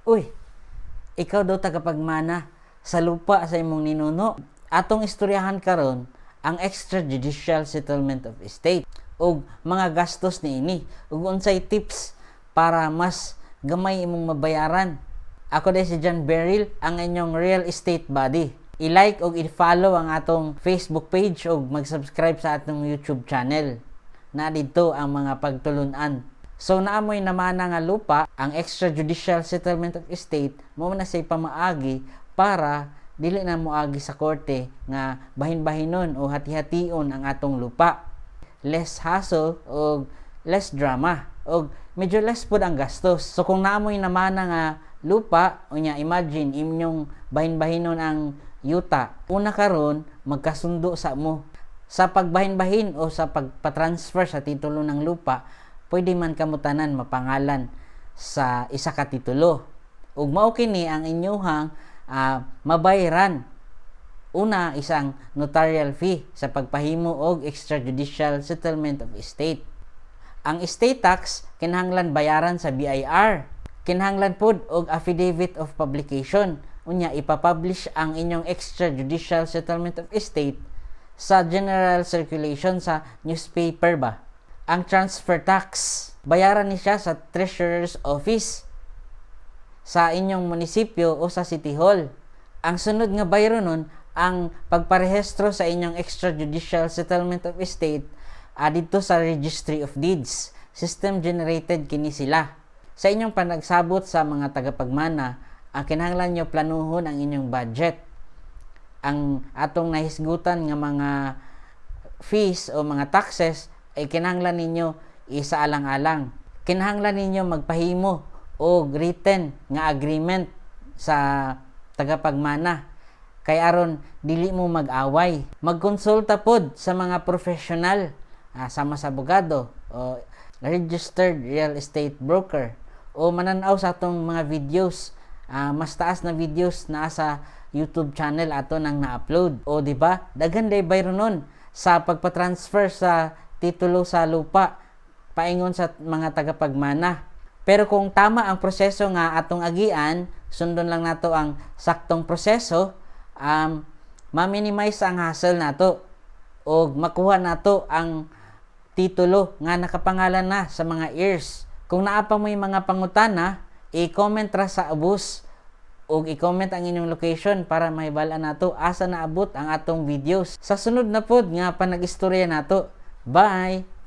Uy, ikaw daw tagapagmana sa lupa sa imong ninuno. Atong istoryahan karon ang extrajudicial settlement of estate ug mga gastos niini ug unsay tips para mas gamay imong mabayaran. Ako day si John Beryl, ang inyong real estate buddy. I-like ug i-follow ang atong Facebook page ug mag-subscribe sa atong YouTube channel. Na dito ang mga pagtulunan. So naamoy namana nga lupa, ang extrajudicial settlement of estate mo na say pamaagi para dili na moagi sa korte nga bahin-bahinon o hati-hation ang atong lupa. Less hassle o less drama o medyo less pud ang gastos. So kung naamoy namana nga lupa, unya imagine inyong bahin-bahinon ang yuta. Una karon magkasundo sa mo. Sa pagbahin-bahin o sa pagpatransfer sa titulo ng lupa, pwede man kamutanan mapangalan sa isa ka titulo. Ug mao kini ang inyuhang mabayaran. Una, isang notarial fee sa pagpahimo og extrajudicial settlement of estate. Ang estate tax kinahanglan bayaran sa BIR. Kinahanglan pod og affidavit of publication. Unya ipapublish ang inyong extrajudicial settlement of estate sa general circulation sa newspaper ba. Ang transfer tax, bayaran ni siya sa treasurer's office sa inyong munisipyo o sa city hall. Ang sunod nga bayro nun, ang pagparehistro sa inyong extrajudicial settlement of estate dito sa registry of deeds. System generated kini sila. Sa inyong panagsabot sa mga tagapagmana, ang kinahanglan nyo planuhon ang inyong budget. Ang atong nahisgutan nga mga fees o mga taxes ay kinahanglan ninyo isaalang-alang. Kinahanglan ninyo magpahimo o written nga agreement sa tagapagmana. Kay aron dili mo mag-away. Magkonsulta pod sa mga professional, sama sa abogado o registered real estate broker o mananaw sa atong mga videos. Mas taas na videos na sa YouTube channel ato nang na-upload. O di ba? Daghan day bayro nun sa pagpa-transfer sa titulo sa lupa paingon sa mga tagapagmana. Pero kung tama ang proseso nga atong agian, sundon lang nato ang saktong proseso, ma-minimize ang hassle nato o makuha nato ang titulo nga nakapangalan na sa mga heirs. Kung naa pa mo'y mga pangutana, i-comment ra sa abus o i-comment ang inyong location para mahibal-an nato asa naabot ang atong videos. Sa sunod na pod nga panag-istorya nato. Bye!